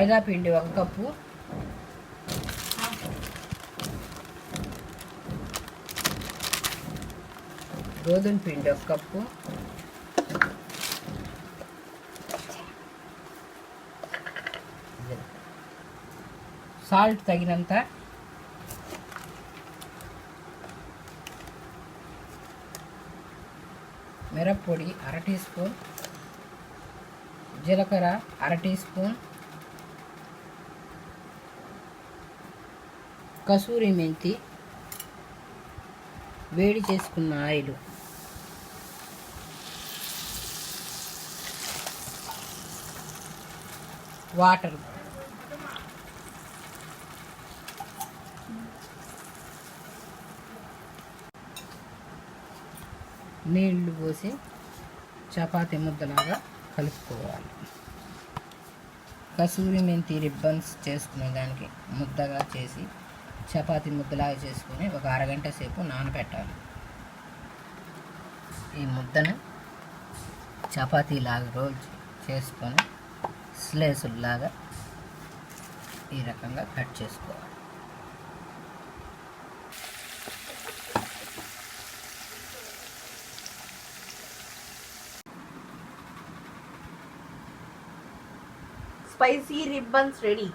మైదా పిండి 1 కప్పు, గోధుమ పిండి 1 కప్పు, సాల్ట్ తగినంత, మిరప్పొడి 1/2 టీ స్పూన్, జీలకర్ర 1/2 టీ స్పూన్, కసూరి మెంతి, వేడి చేసుకున్న ఆయిల్, వాటర్, నీళ్లు పోసి చపాతీ ముద్దలాగా కలుపుకోవాలి. కసూరి మెంతి రిబ్బన్స్ చేసుకునే దానికి ముద్దగా చేసి చపాతీ ముద్దలాగా చేసుకొని ఒక అరగంట సేపు నానబెట్టాలి. ఈ ముద్దను చపాతీలాగా రోల్ చేసుకొని స్లేసుల్లాగా ఈ రకంగా కట్ చేసుకోవాలి. Spicy ribbons ready.